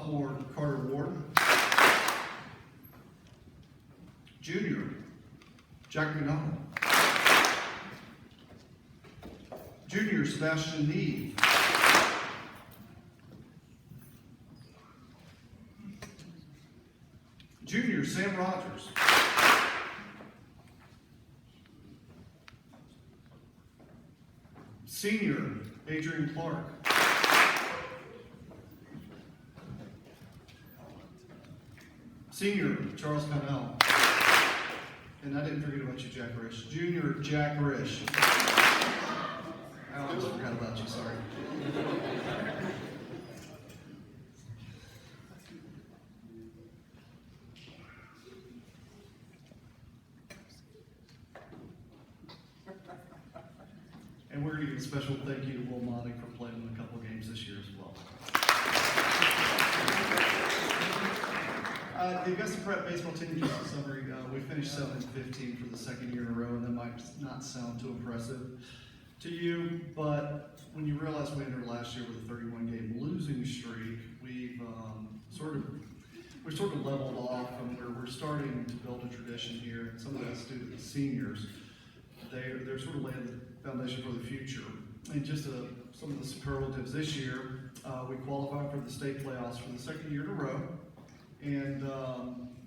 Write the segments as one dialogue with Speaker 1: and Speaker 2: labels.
Speaker 1: sophomore Carter Ward. Junior Jack Mcdonald. Junior Sebastian Neve. Junior Sam Rogers. Senior Adrian Clark. Senior Charles Connell. And I didn't forget about you, Jack Rish. Junior Jack Rish. I almost forgot about you, sorry. And we're going to give a special thank you to Will Monty for playing in a couple games this year as well. The Augusta Prep baseball team, just a summary, we finished 7-15 for the second year in a row, and that might not sound too impressive to you, but when you realize we entered last year with a 31-game losing streak, we've sort of leveled off, and we're starting to build a tradition here, and some of that's due to the seniors. They're sort of laying the foundation for the future. And just some of the superlatives this year, we qualified for the state playoffs for the second year in a row. And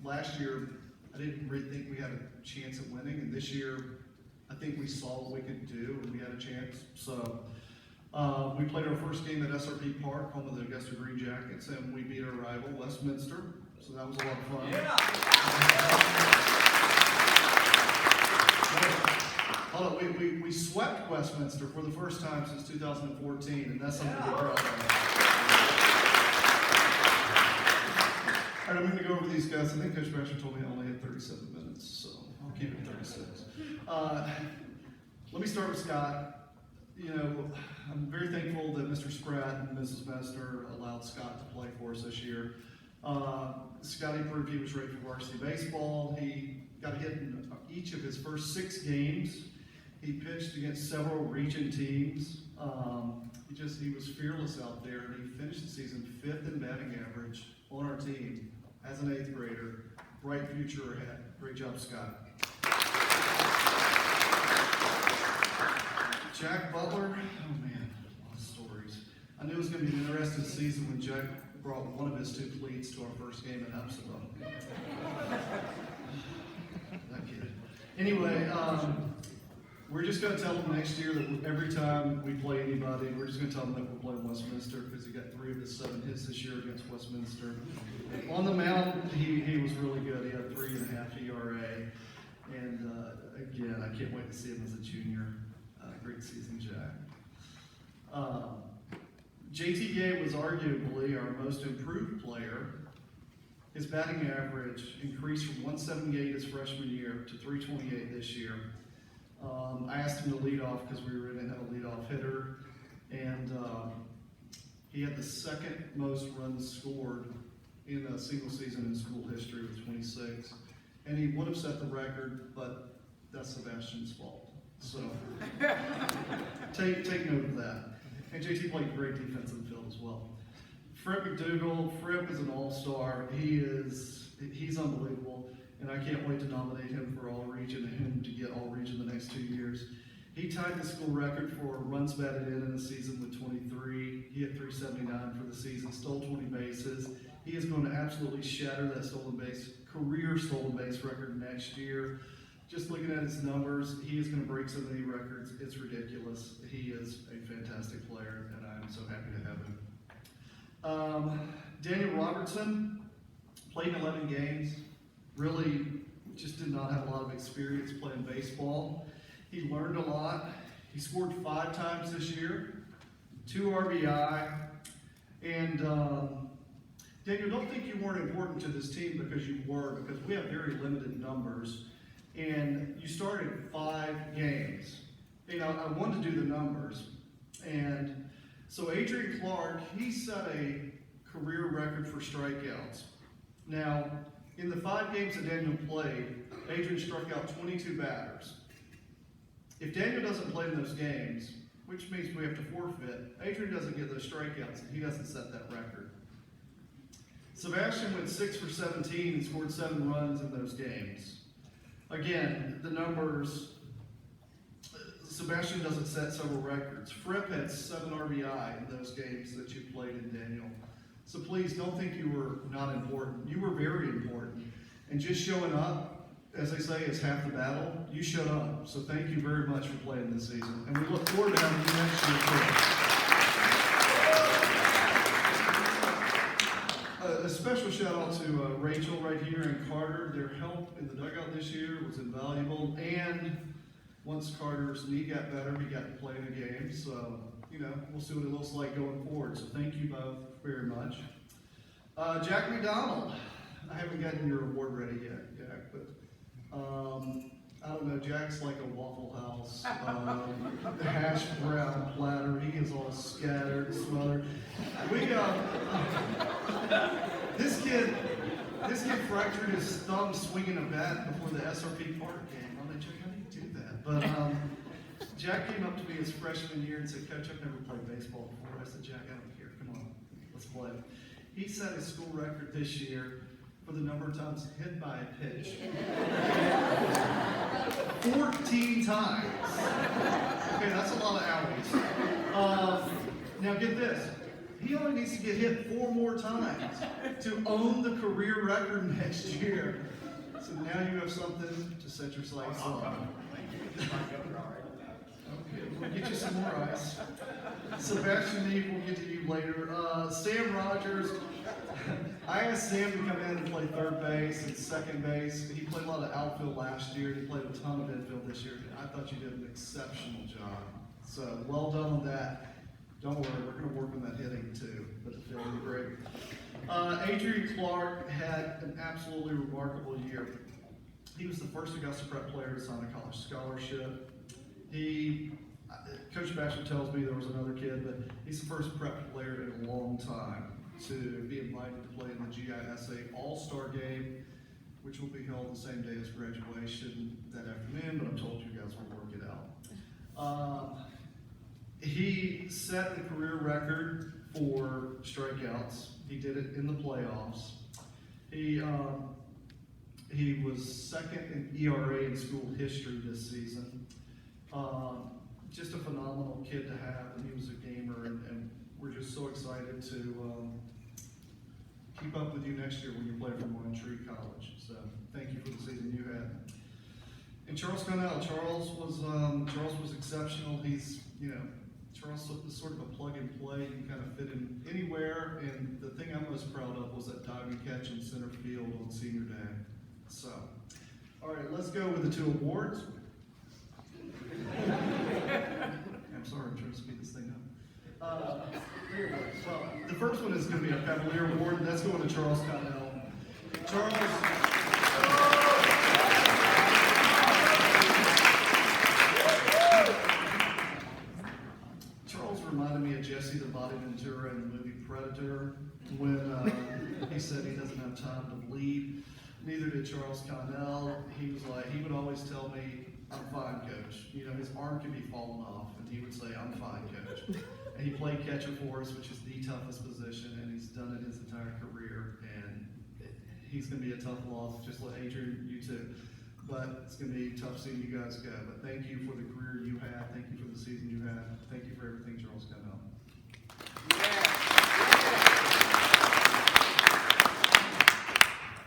Speaker 1: last year, I didn't really think we had a chance at winning. And this year, I think we saw what we could do, and we had a chance. So we played our first game at SRP Park, home of the Augusta Green Jackets, and we beat our rival, Westminster. So that was a lot of fun. Yeah. Hold on, we swept Westminster for the first time since 2014, and that's something to be proud of. All right, I'm going to go over these guys. I think Coach Basher told me I only had 37 minutes, so I'll keep it 36. Let me start with Scott. You know, I'm very thankful that Mr. Spratt and Mrs. Messner allowed Scott to play for us this year. Scotty proved he was ready for varsity baseball. He got a hit in each of his first 6 games. He pitched against several region teams. He was fearless out there, and he finished the season 5th in batting average on our team as an 8th grader. Bright future ahead. Great job, Scott. Jack Butler, oh man, a lot of stories. I knew it was going to be an interesting season when Jack brought one of his 2 cleats to our first game in Epsom. That kid. Anyway, we're just going to tell them next year that every time we play anybody, we're just going to tell them that we're playing Westminster, because he got 3 of his 7 hits this year against Westminster. On the mound, he was really good. He had 3.5 ERA. And again, I can't wait to see him as a junior. Great season, Jack. JT Gay was arguably our most improved player. His batting average increased from 178 his freshman year to 328 this year. I asked him to lead off because we didn't have a leadoff hitter, and he had the 2nd most runs scored in a single season in school history with 26. And he would have set the record, but that's Sebastian's fault. So take note of that. And JT played great defense in the field as well. Fripp McDougal, Fripp is an all-star. He's unbelievable. And I can't wait to nominate him for All-Region and him to get All-Region the next 2 years. He tied the school record for runs batted in a season with 23. He hit 379 for the season, stole 20 bases. He is going to absolutely shatter that career stolen base record next year. Just looking at his numbers, he is going to break so many records. It's ridiculous. He is a fantastic player, and I'm so happy to have him. Daniel Robertson played 11 games. Really just did not have a lot of experience playing baseball. He learned a lot. He scored 5 times this year, 2 RBI. And Daniel, don't think you weren't important to this team because you were, because we have very limited numbers. And you started 5 games. You know, I wanted to do the numbers. And so Adrian Clark, he set a career record for strikeouts. Now, in the 5 games that Daniel played, Adrian struck out 22 batters. If Daniel doesn't play in those games, which means we have to forfeit, Adrian doesn't get those strikeouts, and he doesn't set that record. Sebastian went 6 for 17 and scored 7 runs in those games. Again, the numbers, Sebastian doesn't set several records. Fripp had 7 RBI in those games that you played in, Daniel. So please don't think you were not important. You were very important. And just showing up, as they say, is half the battle. You showed up. So thank you very much for playing this season. And we look forward to having you next year too. A special shout out to Rachel right here and Carter. Their help in the dugout this year was invaluable. And once Carter's knee got better, he got to play in the game. So, we'll see what it looks like going forward. So thank you both very much. Jack Mcdonald. I haven't gotten your award ready yet, Jack, but I don't know. Jack's like a Waffle House hash brown platter. He is all scattered, smothered. This kid fractured his thumb swinging a bat before the SRP Park game. I'm like, Jack, how do you do that? But Jack came up to me his freshman year and said, Coach, I've never played baseball before. I said, Jack, I don't care. Come on, let's play. He set his school record this year for the number of times hit by a pitch. 14 times. Okay, that's a lot of owies. Now get this. He only needs to get hit 4 more times to own the career record next year. So now you have something to set your sights on. Okay, we'll get you some more ice. Sebastian Neve, we'll get to you later. Sam Rogers, I asked Sam to come in and play third base and second base. He played a lot of outfield last year. He played a ton of infield this year. I thought you did an exceptional job. So well done on that. Don't worry, we're going to work on that hitting too, but it's really great. Adrian Clark had an absolutely remarkable year. He was the first Augusta Prep player to sign a college scholarship. Coach Bachelor tells me there was another kid, but he's the first prep player in a long time to be invited to play in the GISA All-Star Game, which will be held the same day as graduation that afternoon, but I'm told you guys will work it out. He set the career record for strikeouts. He did it in the playoffs. He was second in ERA in school history this season. Just a phenomenal kid to have, and he was a gamer, and we're just so excited to keep up with you next year when you play for Morning Tree College. So thank you for the season you had. And Charles Connell, Charles was exceptional. He's, Charles is sort of a plug and play. You can kind of fit in anywhere, and the thing I'm most proud of was that diving catch in center field on senior day. So, all right, let's go with the 2 awards. I'm sorry, I'm trying to speed this thing up. Well, the first one is going to be a Cavalier Award, and that's going to Charles Connell. Charles reminded me of Jesse the Body Ventura in the movie Predator when he said he doesn't have time to bleed. Neither did Charles Connell. He would always tell me, I'm fine, Coach. His arm can be falling off, and he would say, I'm fine, Coach. And he played catcher for us, which is the toughest position, and he's done it his entire career. And he's going to be a tough loss, just like Adrian, you too. But it's going to be tough seeing you guys go. But thank you for the career you had. Thank you for the season you had. Thank you for everything, Charles Connell.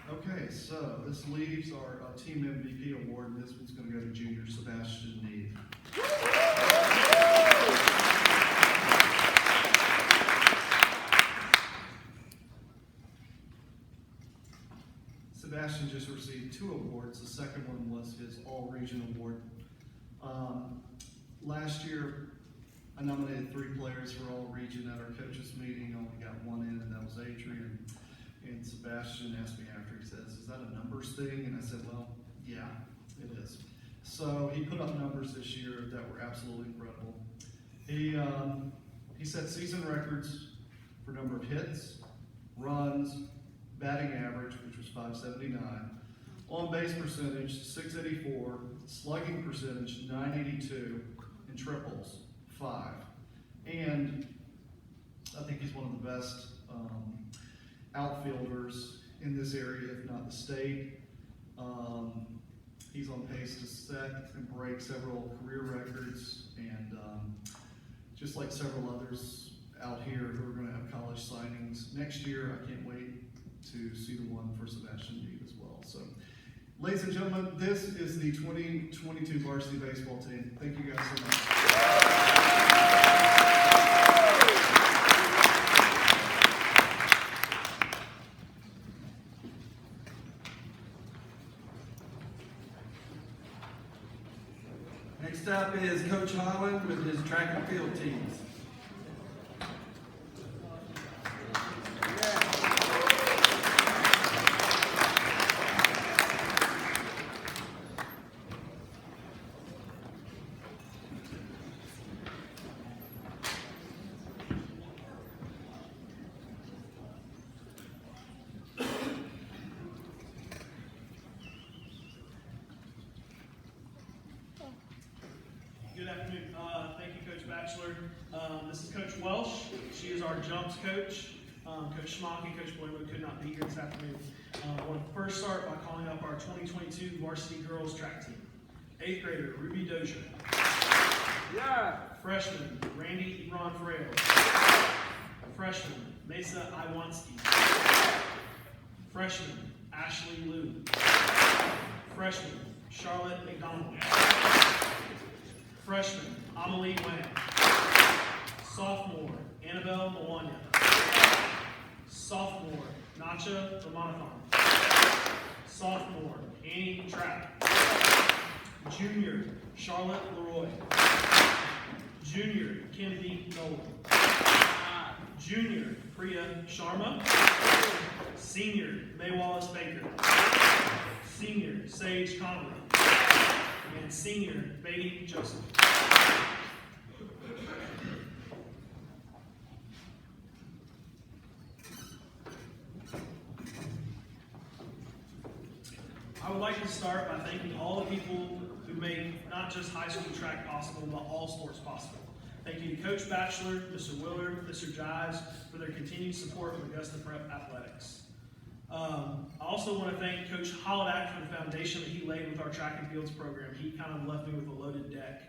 Speaker 1: Okay, so this leaves our Team MVP award, and this one's going to go to Junior Sebastian Neve. Sebastian just received 2 awards. The second one was his All-Region Award. Last year, I nominated 3 players for All-Region at our coaches meeting. I only got 1 in, and that was Adrian. And Sebastian asked me after, he says, is that a numbers thing? And I said, well, yeah, it is. So he put up numbers this year that were absolutely incredible. He set season records for number of hits, runs, batting average, which was .579, on base percentage, .684, slugging percentage, .982, and triples, 5. And I think he's one of the best outfielders in this area, if not the state. He's on pace to set and break several career records, and just like several others out here who are going to have college signings next year. I can't wait to see the one for Sebastian Deeb as well. So, ladies and gentlemen, this is the 2022 varsity baseball team. Thank you guys so much.
Speaker 2: Next up is Coach Holland with his track and field teams.
Speaker 3: Good afternoon. Thank you, Coach Bachelor. This is Coach Welsh. She is our jumps coach. Coach Schmock and Coach Boywood could not be here this afternoon. I want to first start by calling up our 2022 varsity girls track team. 8th grader, Ruby Dozier.
Speaker 2: Yeah.
Speaker 3: Freshman, Randy Ebron Frail. Freshman, Mesa Iwanski. Freshman, Ashley Liu. Freshman, Charlotte McDonald. Freshman, Amelie Wang. Sophomore, Annabelle Mwanya. Sophomore, Nacha Ramanathan. Sophomore, Annie Trapp. Junior, Charlotte Leroy. Junior, Kennedy Nolan. Junior, Priya Sharma. Senior, May Wallace Baker. Senior, Sage Conley. And senior, Beatty Joseph. I would like to start by thanking all the people who make not just high school track possible, but all sports possible. Thank you to Coach Bachelor, Mr. Willard, Mr. Giles for their continued support of Augusta Prep Athletics. I also want to thank Coach Holodak for the foundation that he laid with our track and fields program. He kind of left me with a loaded deck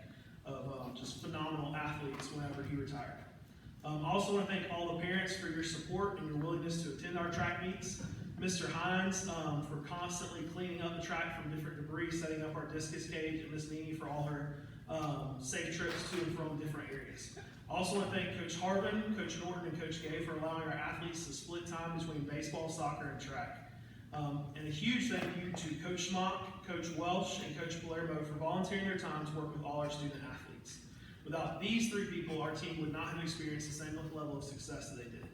Speaker 3: of just phenomenal athletes whenever he retired. I also want to thank all the parents for your support and your willingness to attend our track meets. Mr. Hines for constantly cleaning up the track from different debris, setting up our discus cage, and Miss Nini for all her safe trips to and from different areas. I also want to thank Coach Harvin, Coach Norton, and Coach Gay for allowing our athletes to split time between baseball, soccer, and track. And a huge thank you to Coach Schmock, Coach Welsh, and Coach Palermo for volunteering their time to work with all our student athletes. Without these three people, our team would not have experienced the same level of success that they did.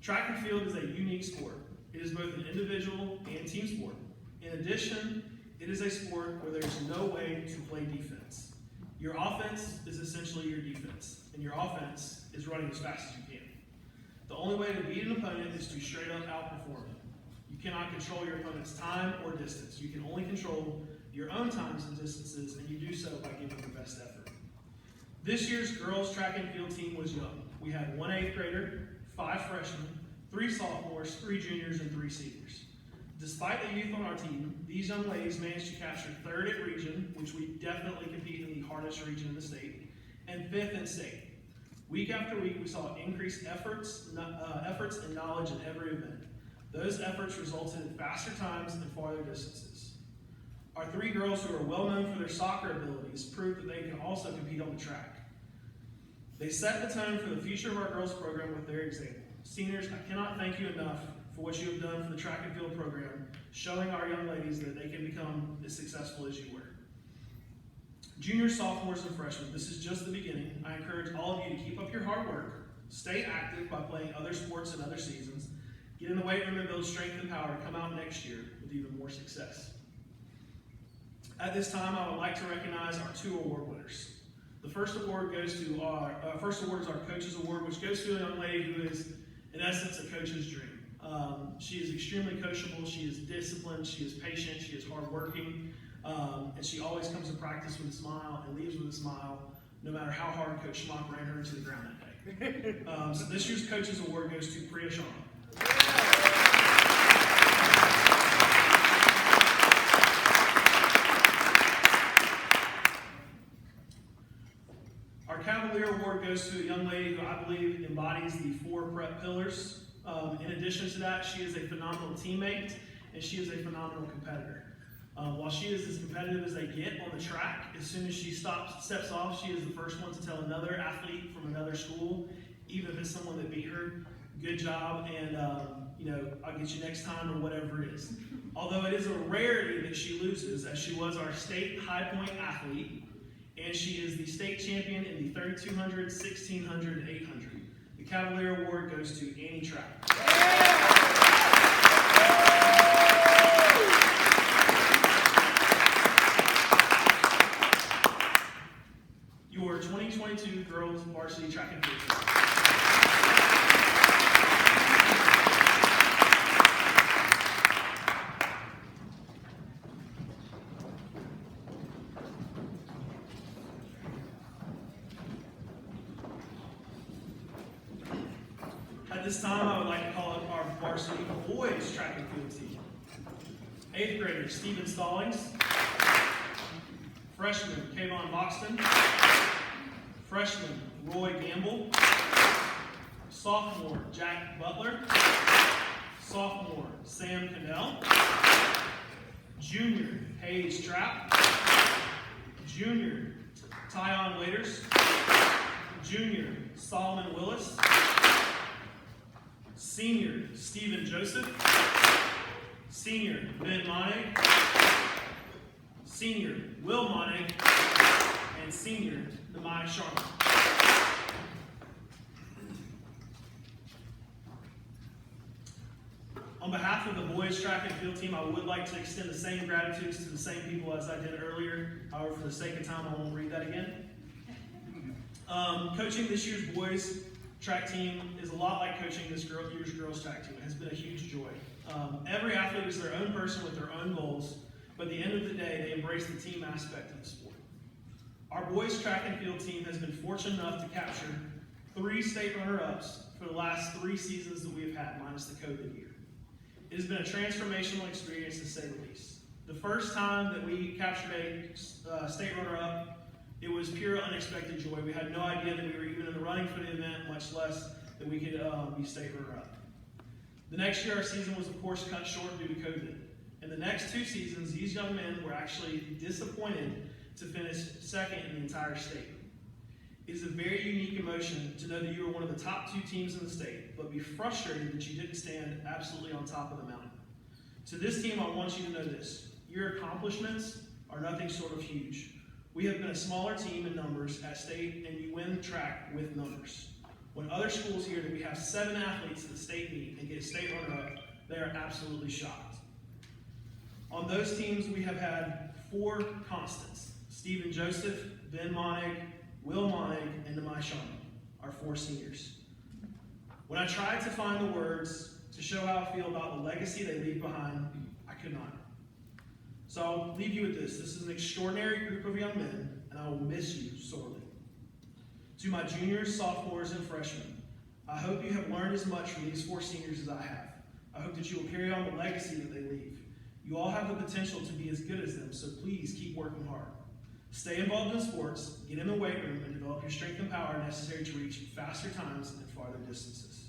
Speaker 3: Track and field is a unique sport. It is both an individual and team sport. In addition, it is a sport where there's no way to play defense. Your offense is essentially your defense, and your offense is running as fast as you can. The only way to beat an opponent is to straight up outperform them. You cannot control your opponent's time or distance. You can only control your own times and distances, and you do so by giving your best effort. This year's girls track and field team was young. We had 1 8th grader, 5 freshmen, 3 sophomores, 3 juniors, and 3 seniors. Despite the youth on our team, these young ladies managed to capture 3rd at region, which we definitely compete in the hardest region in the state, and 5th in state. Week after week, we saw increased efforts and knowledge in every event. Those efforts resulted in faster times and farther distances. Our 3 girls who are well known for their soccer abilities proved that they can also compete on the track. They set the tone for the future of our girls program with their example. Seniors, I cannot thank you enough for what you have done for the track and field program, showing our young ladies that they can become as successful as you were. Juniors, sophomores, and freshmen, this is just the beginning. I encourage all of you to keep up your hard work, stay active by playing other sports in other seasons, get in the weight room and build strength and power to come out next year with even more success. At this time, I would like to recognize our 2 award winners. The first award goes to our is our Coach's Award, which goes to a young lady who is, in essence, a coach's dream. She is extremely coachable, she is disciplined, she is patient, she is hardworking, and she always comes to practice with a smile and leaves with a smile, no matter how hard Coach Schmock ran her into the ground that day. So this year's Coach's Award goes to Priya Sharma. up pillars. In addition to that, she is a phenomenal teammate, and she is a phenomenal competitor. While she is as competitive as they get on the track, as soon as she steps off, she is the first one to tell another athlete from another school, even if it's someone that beat her, good job, and I'll get you next time, or whatever it is. Although it is a rarity that she loses, as she was our state high point athlete, and she is the state champion in the 3200, 1600, and 800. The Cavalier Award goes to Annie Trapp. Your 2022 Girls Varsity Track and Field team. At this time, I would like to call up our varsity boys track and field team. 8th grader Stephen Stallings, freshman Kayvon Boxton, freshman Roy Gamble, sophomore Jack Butler, sophomore Sam Cannell, junior Hayes Trapp, junior Tyon Waiters, junior Solomon Willis, senior Stephen Joseph, senior Ben Monig, senior Will Monig, and senior Nemai Sharma. On behalf of the boys track and field team, I would like to extend the same gratitudes to the same people as I did earlier. However, for the sake of time, I won't read that again. Coaching this year's boys track team is a lot like coaching this year's girls track team. It has been a huge joy. Every athlete is their own person with their own goals, but at the end of the day, they embrace the team aspect of the sport. Our boys track and field team has been fortunate enough to capture 3 state runner-ups for the last 3 seasons that we have had, minus the COVID year. It has been a transformational experience, to say the least. The first time that we captured a state runner-up, it was pure unexpected joy. We had no idea that we were even in the running for the event, much less that we could be state runner-up. The next year, our season was, of course, cut short due to COVID. In the next 2 seasons, these young men were actually disappointed to finish second in the entire state. It is a very unique emotion to know that you are one of the top 2 teams in the state, but be frustrated that you didn't stand absolutely on top of the mountain. To this team, I want you to know this. Your accomplishments are nothing short of huge. We have been a smaller team in numbers at state, and you win the track with numbers. When other schools hear that we have 7 athletes at the state meet and get a state runner-up, they are absolutely shocked. On those teams, we have had 4 constants: Stephen Joseph, Ben Monig, Will Monig, and Nemai Sharma, our 4 seniors. When I tried to find the words to show how I feel about the legacy they leave behind, I could not. So I'll leave you with this. This is an extraordinary group of young men, and I will miss you sorely. To my juniors, sophomores, and freshmen, I hope you have learned as much from these 4 seniors as I have. I hope that you will carry on the legacy that they leave. You all have the potential to be as good as them, so please keep working hard. Stay involved in sports, get in the weight room, and develop your strength and power necessary to reach faster times and farther distances.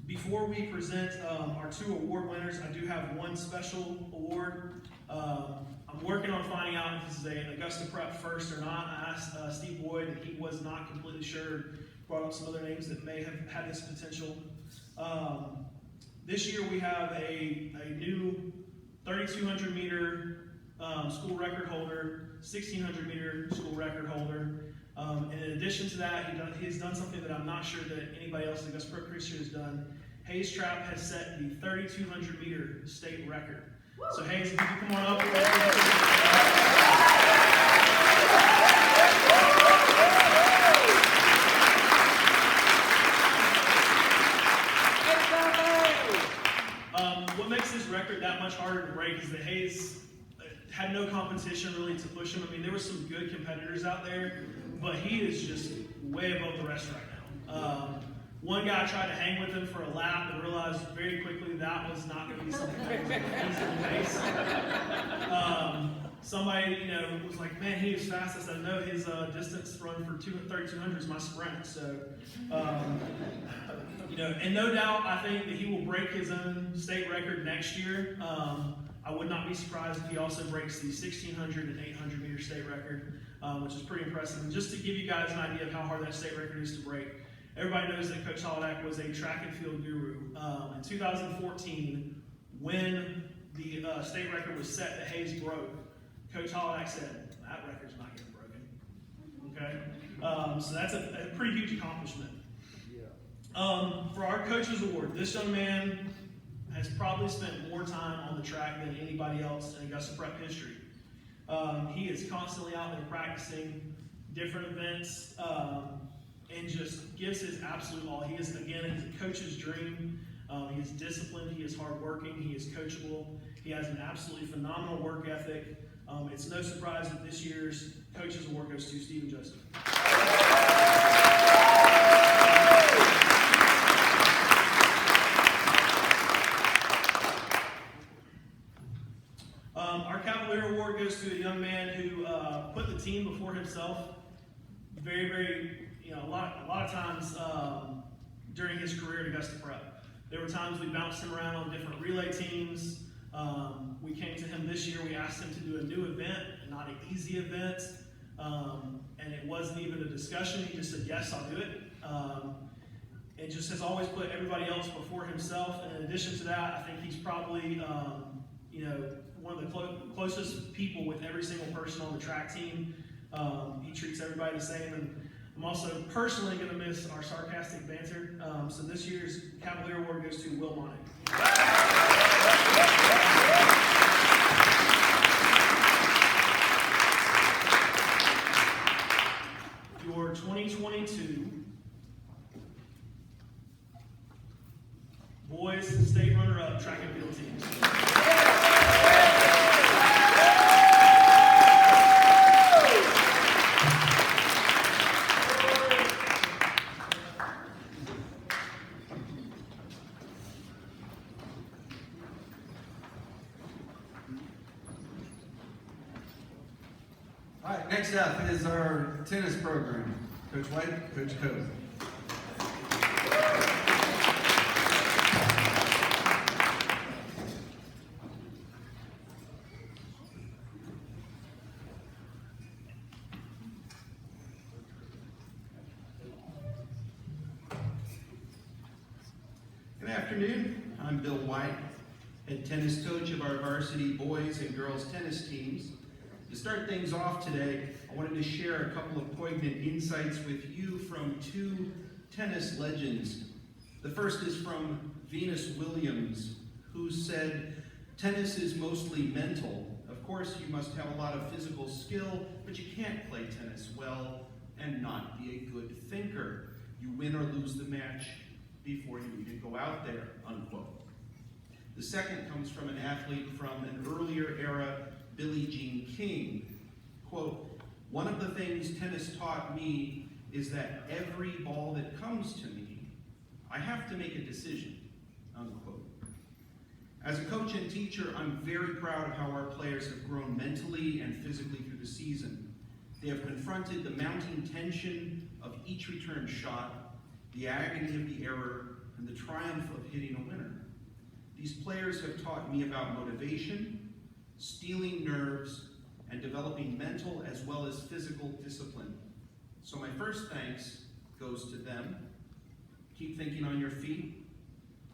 Speaker 3: Before we present our 2 award winners, I do have one special award. I'm working on finding out if this is an Augusta Prep first or not. I asked Steve Boyd, and he was not completely sure. Brought up some other names that may have had this potential. This year we have a new 3,200 meter school record holder, 1,600 meter school record holder. And in addition to that, he has done something that I'm not sure that anybody else in Augusta Prep Christian has done. Hayes Trapp has set the 3,200 meter state record. Woo! So Hayes, if you can come on up. What makes this record that much harder to break is that Hayes had no competition really to push him. I mean, there were some good competitors out there, but he is just way above the rest right now. One guy tried to hang with him for a lap and realized very quickly that was not going to be something that was easy to pace. somebody, was like, man, he was fast. I said, no, his distance run for 3,200 is my sprint. So, and no doubt, I think that he will break his own state record next year. I would not be surprised if he also breaks the 1,600 and 800 meter state record, which is pretty impressive. And just to give you guys an idea of how hard that state record is to break, everybody knows that Coach Holodak was a track and field guru. In 2014, when the state record was set that Hayes broke, Coach Holodak said, that record's not getting broken. Okay? So that's a pretty huge accomplishment. For our Coaches Award, this young man has probably spent more time on the track than anybody else in Augusta Prep history. He is constantly out there practicing different events and just gives his absolute all. He is, again, he's a coach's dream. He is disciplined, he is hardworking, he is coachable. He has an absolutely phenomenal work ethic. It's no surprise that this year's Coaches Award goes to Stephen Joseph. Our Cavalier Award goes to a young man who put the team before himself. Very, very, a lot of times during his career at Augusta Prep. There were times we bounced him around on different relay teams. We came to him this year, we asked him to do a new event, not an easy event, and it wasn't even a discussion. He just said, yes, I'll do it. And just has always put everybody else before himself. And in addition to that, I think he's probably, one of the closest people with every single person on the track team. He treats everybody the same. And I'm also personally going to miss our sarcastic banter. So this year's Cavalier Award goes to Will Monnick. Your 2022 boys state runner-up track and field teams.
Speaker 2: All right, next up is our tennis program. Coach White, Coach Cove.
Speaker 4: Good afternoon. I'm Bill White, head tennis coach of our varsity boys and girls tennis teams. To start things off today, I wanted to share a couple of poignant insights with you from two tennis legends. The first is from Venus Williams, who said, "Tennis is mostly mental. Of course, you must have a lot of physical skill, but you can't play tennis well and not be a good thinker. You win or lose the match before you even go out there," unquote. The second comes from an athlete from an earlier era, Billie Jean King. Quote, "One of the things tennis taught me is that every ball that comes to me, I have to make a decision," unquote. As a coach and teacher, I'm very proud of how our players have grown mentally and physically through the season. They have confronted the mounting tension of each return shot, the agony of the error, and the triumph of hitting a winner. These players have taught me about motivation, stealing nerves, and developing mental as well as physical discipline. So my first thanks goes to them. Keep thinking on your feet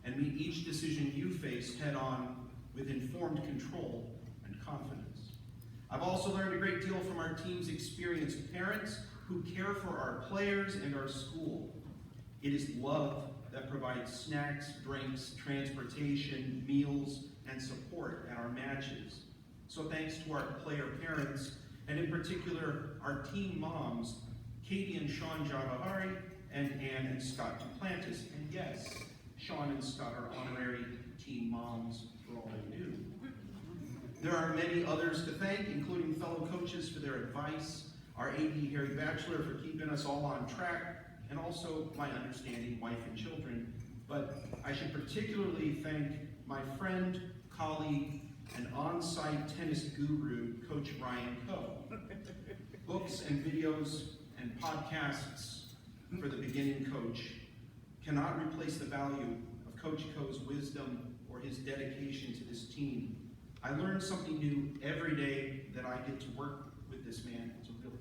Speaker 4: and meet each decision you face head on with informed control and confidence. I've also learned a great deal from our team's experienced parents who care for our players and our school. It is love that provides snacks, drinks, transportation, meals, and support at our matches. So thanks to our player parents, and in particular, our team moms, Katie and Sean Javahari, and Ann and Scott Duplantis. And yes, Sean and Scott are honorary team moms for all they do. There are many others to thank, including fellow coaches for their advice, our AD Harry Batchelor for keeping us all on track, and also my understanding wife and children. But I should particularly thank my friend, colleague, and on-site tennis guru, Coach Ryan Coe. Books and videos and podcasts for the beginning coach cannot replace the value of Coach Coe's wisdom or his dedication to this team. I learn something new every day that I get to work with this man. It's a real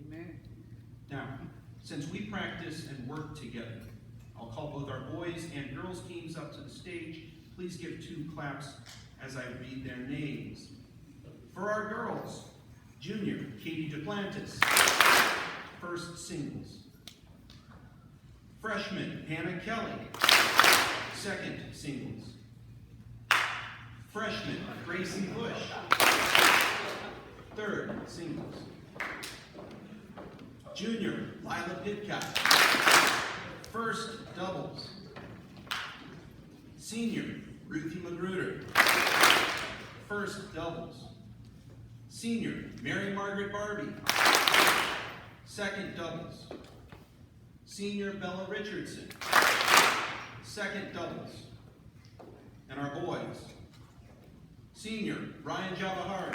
Speaker 5: Amen.
Speaker 4: Now, since we practice and work together, I'll call both our boys and girls teams up to the stage. Please give 2 claps as I read their names. For our girls, junior, Katie Duplantis, first singles. Freshman, Hannah Kelly, second singles. Freshman, Gracie Bush, third singles. Junior, Lila Pitcock, first doubles. Senior, Ruthie Magruder, first doubles. Senior, Mary Margaret Barbie, second doubles. Senior, Bella Richardson, second doubles. And our boys, senior, Ryan Javahari,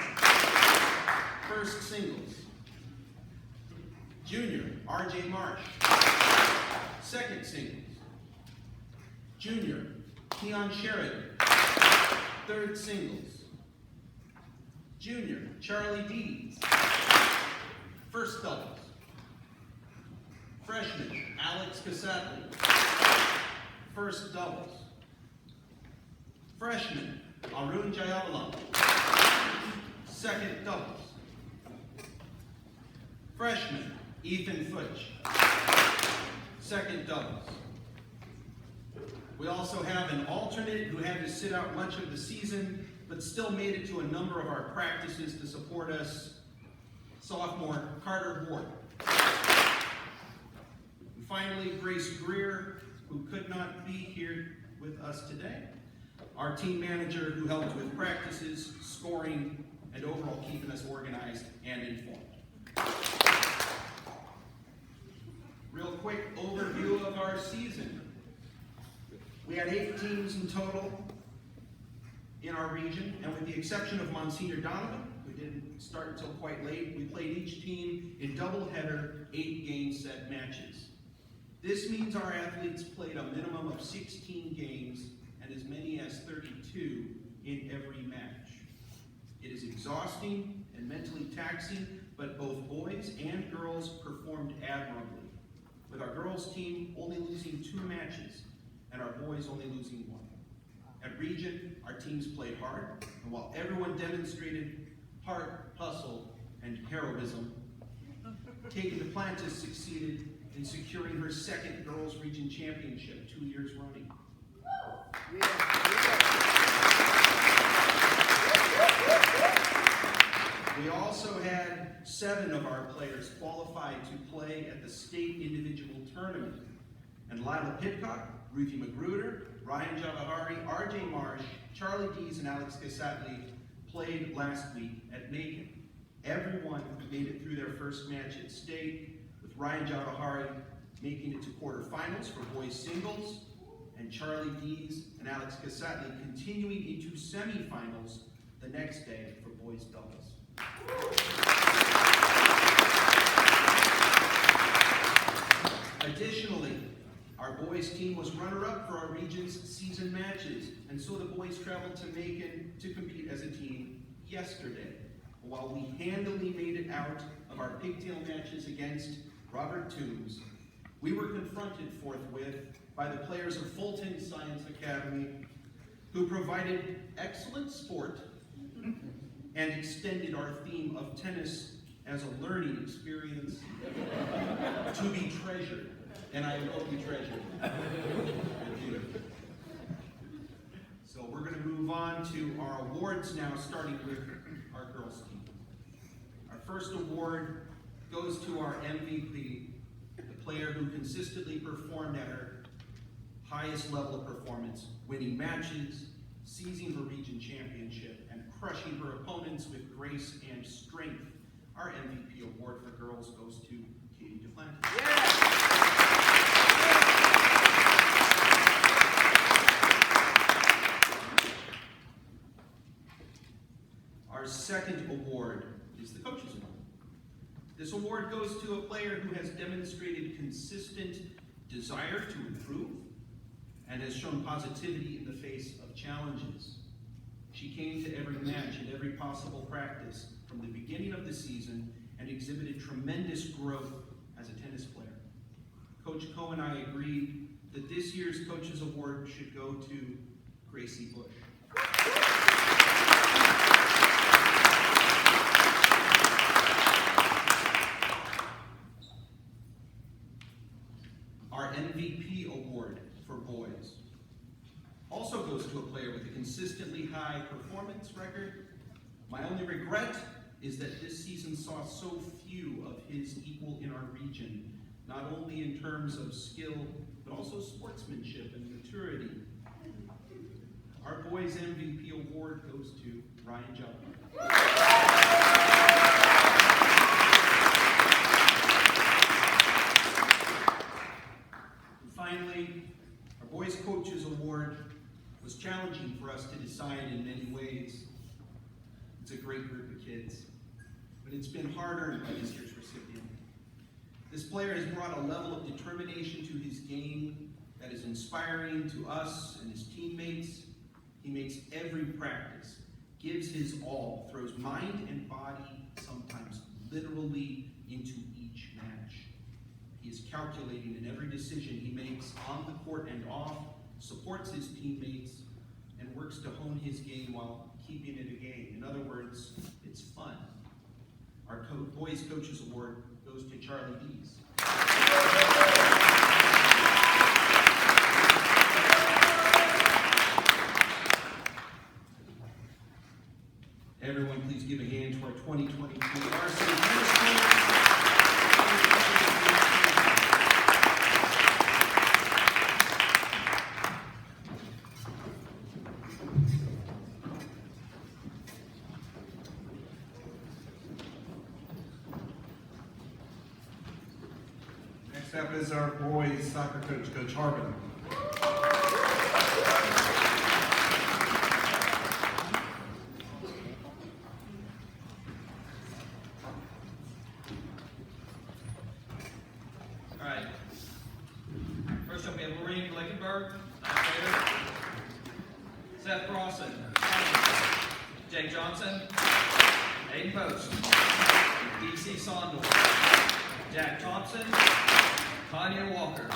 Speaker 4: first singles. Junior, RJ Marsh, second singles. Junior, Keon Sheridan, third singles. Junior, Charlie Dees, first doubles. Freshman, Alex Casatli, first doubles. Freshman, Arun Jayavalam, second doubles. Freshman, Ethan Futch, second doubles. We also have an alternate who had to sit out much of the season, but still made it to a number of our practices to support us, sophomore Carter Ward. And finally, Grace Greer, who could not be here with us today, our team manager who helped with practices, scoring, and overall keeping us organized and informed. Real quick overview of our season. We had 8 teams in total in our region, and with the exception of Monsignor Donovan, who didn't start until quite late, we played each team in doubleheader 8-game set matches. This means our athletes played a minimum of 16 games and as many as 32 in every match. It is exhausting and mentally taxing, but both boys and girls performed admirably, with our girls team only losing 2 matches and our boys only losing 1. At Region, our teams played hard, and while everyone demonstrated heart, hustle, and heroism, Katie Duplantis succeeded in securing her 2nd Girls Region Championship 2 years running. We also had 7 of our players qualified to play at the state individual tournament, and Lila Pitcock, Ruthie Magruder, Ryan Javahari, RJ Marsh, Charlie Dees, and Alex Casatli played last week at Macon. Everyone made it through their first match at state, with Ryan Javahari making it to quarterfinals for boys singles, and Charlie Dees and Alex Casatli continuing into semifinals the next day for boys doubles. Additionally, our boys team was runner-up for our region's season matches, and so the boys traveled to Macon to compete as a team yesterday. While we handily made it out of our pigtail matches against Robert Toombs, we were confronted forthwith by the players of Fulton Science Academy, who provided excellent sport and extended our theme of tennis as a learning experience to be treasured. And I hope you treasure it. So we're going to move on to our awards now, starting with our girls team. Our first award goes to our MVP, the player who consistently performed at her highest level of performance, winning matches, seizing her region championship, and crushing her opponents with grace and strength. Our MVP award for girls goes to Katie Duplantis. Yeah. second award is the Coaches Award. This award goes to a player who has demonstrated consistent desire to improve and has shown positivity in the face of challenges. She came to every match and every possible practice from the beginning of the season and exhibited tremendous growth as a tennis player. Coach Coe and I agreed that this year's Coaches Award should go to Gracie Bush. Our MVP award for boys also goes to a player with a consistently high performance record. My only regret is that this season saw so few of his equal in our region, not only in terms of skill, but also sportsmanship and maturity. Our boys MVP award goes to Ryan Jump. Finally, our Boys Coaches Award was challenging for us to decide in many ways. It's a great group of kids, but it's been hard-earned by this year's recipient. This player has brought a level of determination to his game that is inspiring to us and his teammates. He makes every practice, gives his all, throws mind and body, sometimes literally, into each match. He is calculating in every decision he makes on the court and off, supports his teammates, and works to hone his game while keeping it a game. In other words, it's fun. Our Boys Coaches Award goes to Charlie Dees. Everyone, please give a hand to our 2022 Varsity tennis team.
Speaker 2: Next up is our boys soccer coach, Coach Harbin.
Speaker 5: All right. First up, we have Lorraine Blankenberg, Seth Crossan, Jake Johnson, Aiden Post, E.C. Sondor, Jack Thompson, Tanya Walker,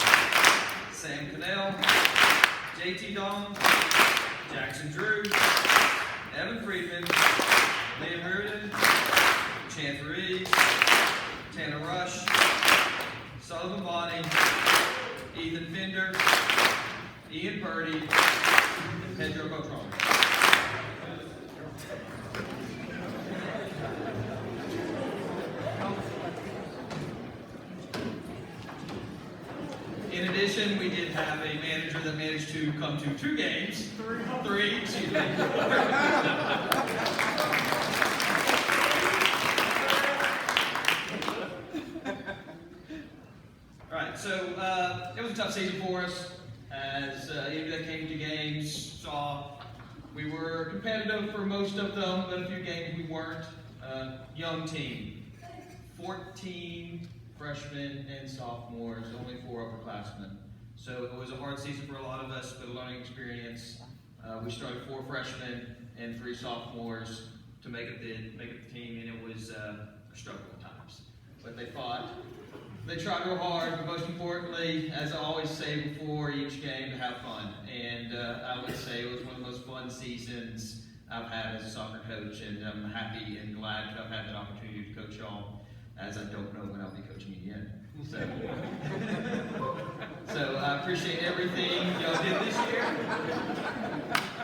Speaker 5: Sam Cannell, J.T. Dong, Jackson Drew, Evan Friedman, Liam Reardon, Chance Reeves, Tanner Rush, Sullivan Bonney, Ethan Fender, Ian Purdy, and Pedro Botron. In addition, we did have a manager that managed to come to 2 games. Three, excuse me. Alright, so it was a tough season for us. As anybody that came to games saw, we were competitive for most of them, but a few games we weren't. Young team, 14 freshmen and sophomores, only 4 upperclassmen. So it was a hard season for a lot of us, but a learning experience. We started 4 freshmen and 3 sophomores to make up the team, and it was a struggle at times. But they fought. They tried real hard, but most importantly, as I always say before each game, to have fun. And I would say it was one of the most fun seasons I've had as a soccer coach, and I'm happy and glad to have had that opportunity to coach y'all, as I don't know when I'll be coaching again. So I appreciate everything y'all did this year.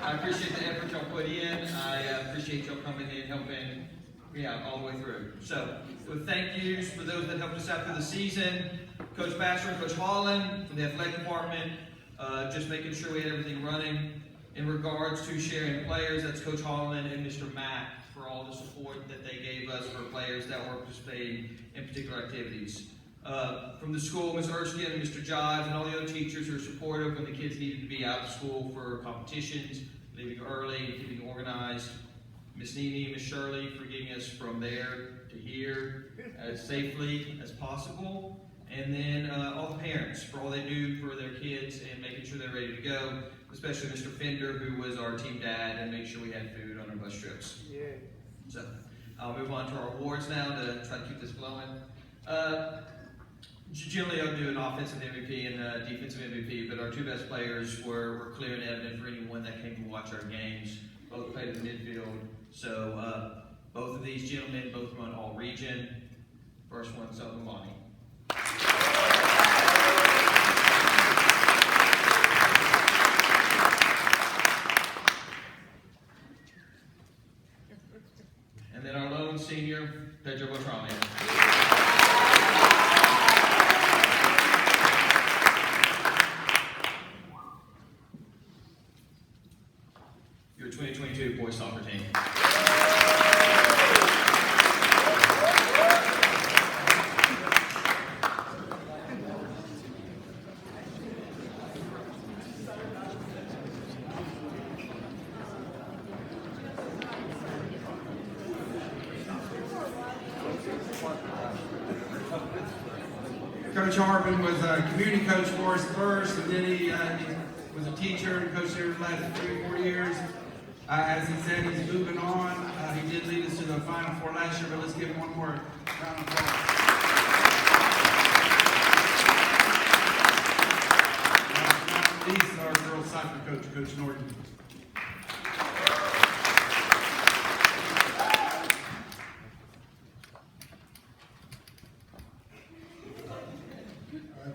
Speaker 5: I appreciate the effort y'all put in. I appreciate y'all coming in, helping me out all the way through. So with thank yous for those that helped us out through the season, Coach Bachelor and Coach Holland from the athletic department, just making sure we had everything running. In regards to sharing players, that's Coach Holland and Mr. Matt for all the support that they gave us for players that were participating in particular activities. From the school, Ms. Erskine and Mr. Jives and all the other teachers who are supportive when the kids needed to be out of school for competitions, leaving early, keeping organized. Miss Nene, Miss Shirley for getting us from there to here as safely as possible. And then all the parents for all they do for their kids and making sure they're ready to go, especially Mr. Fender, who was our team dad and made sure we had food on our bus trips. Yeah. So I'll move on to our awards now to try to keep this flowing. Generally, I'll do an offensive MVP and defensive MVP, but our two best players were clear and evident for anyone that came to watch our games. Both played in the midfield. So both of these gentlemen both run all region. First one, Southern Lonnie. And then our lone senior, Pedro Beltrami. Your 2022 boys soccer team.
Speaker 2: Coach Harvin was a community coach for us first, and then he was a teacher and coached here for the last 3 or 4 years. As he said, he's moving on. He did lead us to the Final Four last year, but let's give him one more round of applause. Not least, our girls soccer coach, Coach Norton.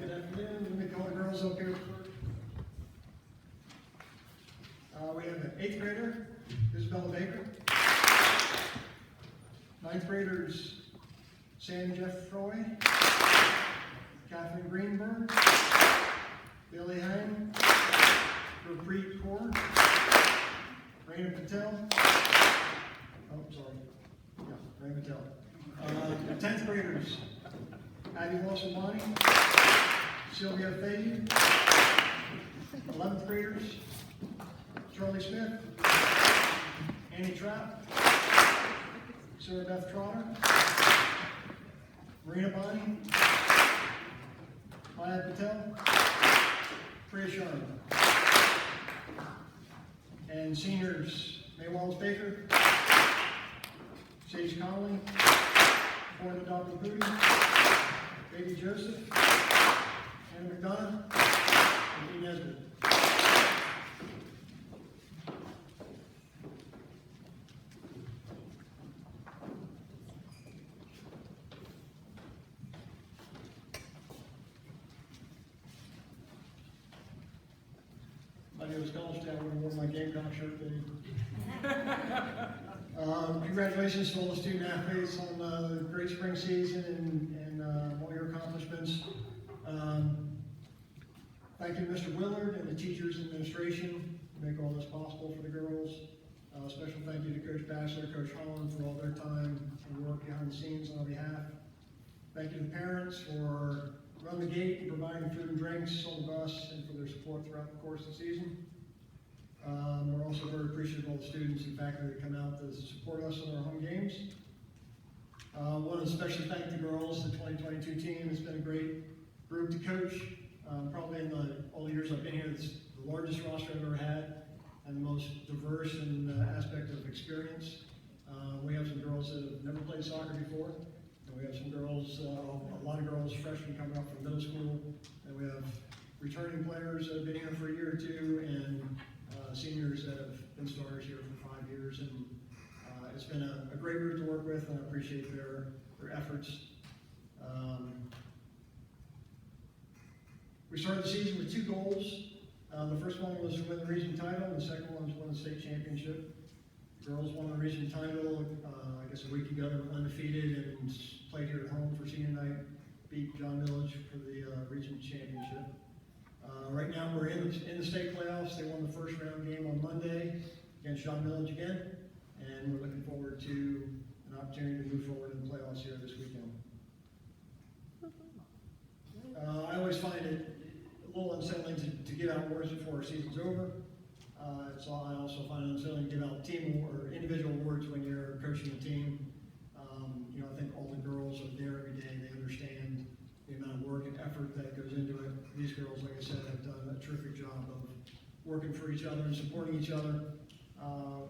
Speaker 6: Good afternoon. Let me call the girls up here. We have an 8th grader, Isabella Baker. 9th graders, Sam Jeff Froy, Catherine Greenberg, Billy Hang, Gurpreet Kaur, Raina Patel. Oh, sorry. Yeah, Raina Patel. 10th graders, Abby Walsh-Amani, Sylvia Fahey. 11th graders, Charlie Smith, Annie Trapp, Sarah Beth Trotter, Marina Bonnie, Maya Patel, Priya Sharma. And seniors, May Wallace Baker, Sage Connolly, Ford Dr. Booty, Baby Joseph, Anna McDonald, and Dean Nesbitt. My name is College Town. I wore my Gamecock shirt today. Congratulations to all the student athletes on the great spring season and all your accomplishments. Thank you to Mr. Willard and the teachers and administration who make all this possible for the girls. Special thank you to Coach Batchelor, Coach Holland for all their time and work behind the scenes on our behalf. Thank you to the parents for running the gate and providing food and drinks on the bus and for their support throughout the course of the season. We're also very appreciative of all the students and faculty that come out to support us in our home games. I want to especially thank the girls, the 2022 team. It's been a great group to coach. Probably in all the years I've been here, it's the largest roster I've ever had and the most diverse in aspect of experience. We have some girls that have never played soccer before. And we have some girls, a lot of girls, freshmen coming up from middle school. And we have returning players that have been here for a year or two and seniors that have been starters here for 5 years. And it's been a great group to work with, and I appreciate their efforts. We started the season with 2 goals. The first one was to win the region title, and the second one was to win the state championship. The girls won the region title, I guess a week ago. They were undefeated and played here at home for senior night, beat John Millage for the region championship. Right now we're in the state playoffs. They won the first round game on Monday against John Millage again, and we're looking forward to an opportunity to move forward in the playoffs here this weekend. I always find it a little unsettling to get outdoors before our season's over. I also find it unsettling to give out team or individual awards when you're coaching a team. I think all the girls are there every day. They understand the amount of work and effort that goes into it. These girls, like I said, have done a terrific job of working for each other and supporting each other. A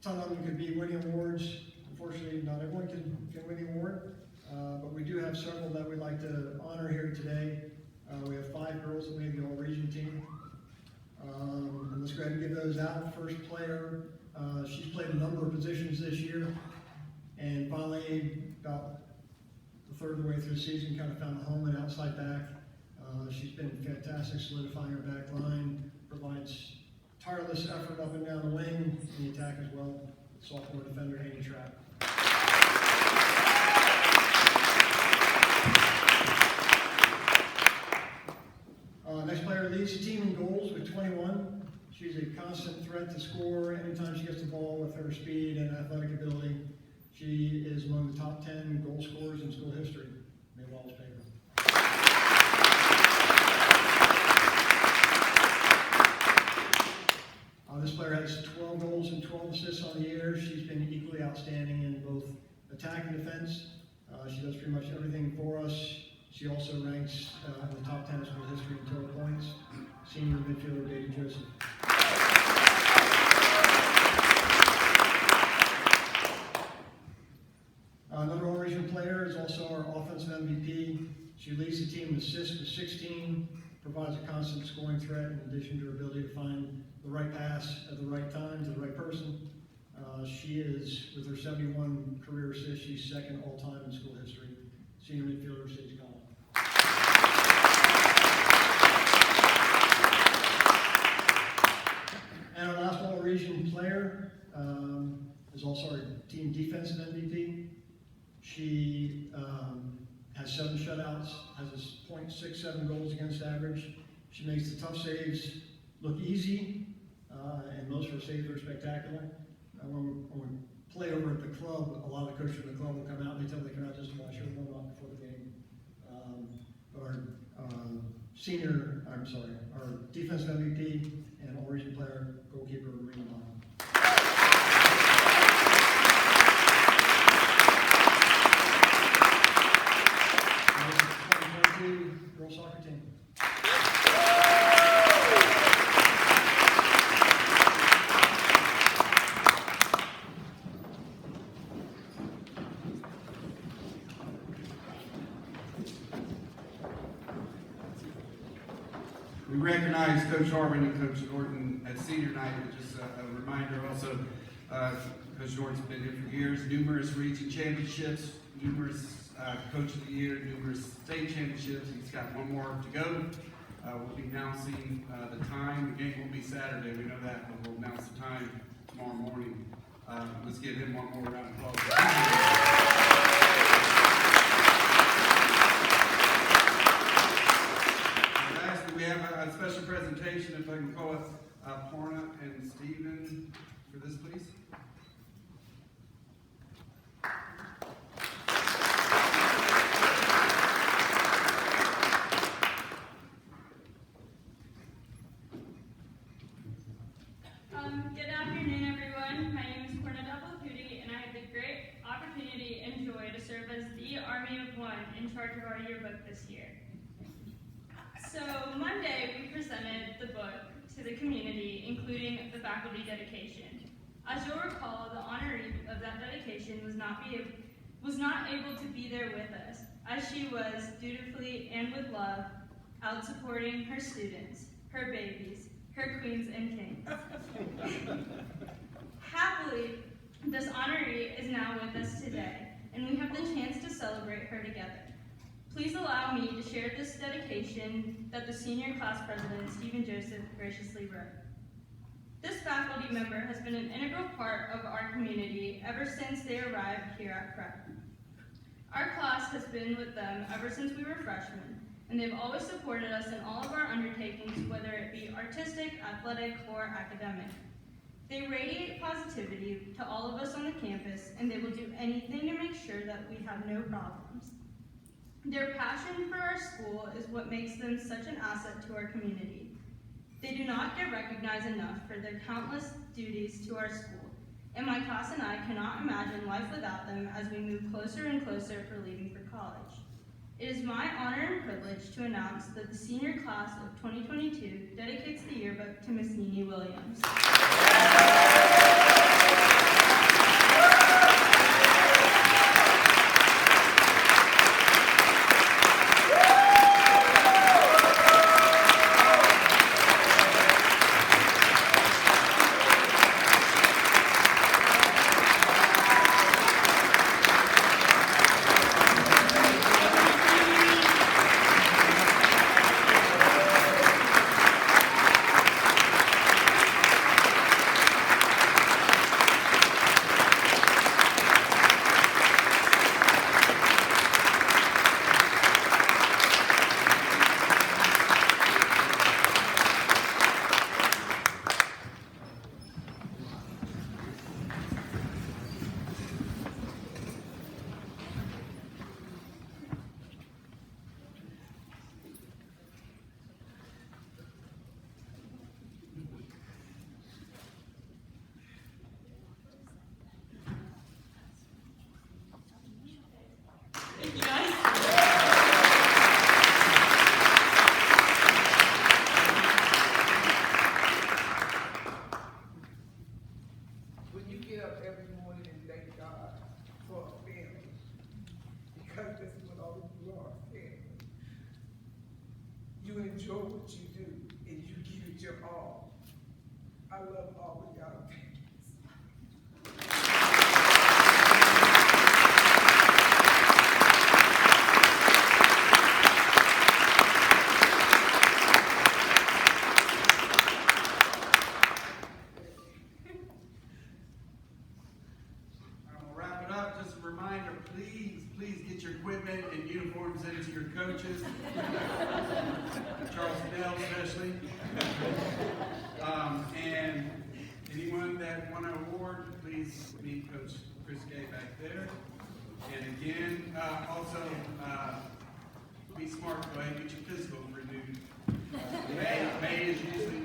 Speaker 6: ton of them could be winning awards. Unfortunately, not everyone can win the award, but we do have several that we'd like to honor here today. We have 5 girls that made the all-region team. And let's go ahead and give those out. First player, she's played a number of positions this year, and finally, about the third of the way through the season, kind of found a home in outside back. She's been fantastic, solidifying her back line, provides tireless effort up and down the wing, in the attack as well. Sophomore defender, Amy Trapp. Next player leads the team in goals with 21. She's a constant threat to score anytime she gets the ball with her speed and athletic ability. She is among the top 10 goal scorers in school history. May Wallace Paper. This player has 12 goals and 12 assists on the year. She's been equally outstanding in both attack and defense. She does pretty much everything for us. She also ranks in the top 10 in school history in total points. Senior midfielder David Joseph. Another all-region player is also our offensive MVP. She leads the team in assists with 16, provides a constant scoring threat in addition to her ability to find the right pass at the right time to the right person. She is, with her 71 career assists, she's second all-time in school history. Senior midfielder Sage Collins. And our last all-region player is also our team defensive MVP. She has 7 shutouts, has a .67 goals against average. She makes the tough saves look easy, and most of her saves are spectacular. When we play over at the club, a lot of the coaches from the club will come out and they tell them they come out just to watch her warm up before the game. But our defensive MVP and all-region player, goalkeeper Marina Bond. Girls soccer team.
Speaker 2: We recognize Coach Harvin and Coach Norton at senior night, but just a reminder also, Coach Norton's been here for years, numerous region championships, numerous Coach of the Year, numerous state championships. He's got one more to go. We'll be announcing the time. The game will be Saturday, we know that, but we'll announce the time tomorrow morning. Let's give him one more round of applause. We have a special presentation, if I can call it, Porna and Stephen for this, please.
Speaker 7: Good afternoon, everyone. My name is Porna, and I have the great opportunity and joy to serve as the Army of One in charge of our yearbook this year. So Monday, we presented the book to the community, including the faculty dedication. As you'll recall, the honoree of that dedication was not able to be there with us, as she was dutifully and with love out supporting her students, her babies, her queens and kings. Happily, this honoree is now with us today, and we have the chance to celebrate her together. Please allow me to share this dedication that the senior class president, Stephen Joseph, graciously wrote. This faculty member has been an integral part of our community ever since they arrived here at Prep. Our class has been with them ever since we were freshmen, and they've always supported us in all of our undertakings, whether it be artistic, athletic, or academic. They radiate positivity to all of us on the campus, and they will do anything to make sure that we have no problems. Their passion for our school is what makes them such an asset to our community. They do not get recognized enough for their countless duties to our school, and my class and I cannot imagine life without them as we move closer and closer for leaving for college. It is my honor and privilege to announce that the senior class of 2022 dedicates the yearbook to Miss Nene Williams.
Speaker 8: Thank you, guys.
Speaker 9: When you get up every morning and thank God for a family, because this is what all of you are, family. You enjoy what you do and you give it your all. I love all of y'all.
Speaker 2: I'll wrap it up. Just a reminder, please get your equipment and uniforms into your coaches. Charles Dell especially. And anyone that won an award, please meet Coach Chris Gay back there. And again, also, be smart, go ahead and get your physical renewed. May is usually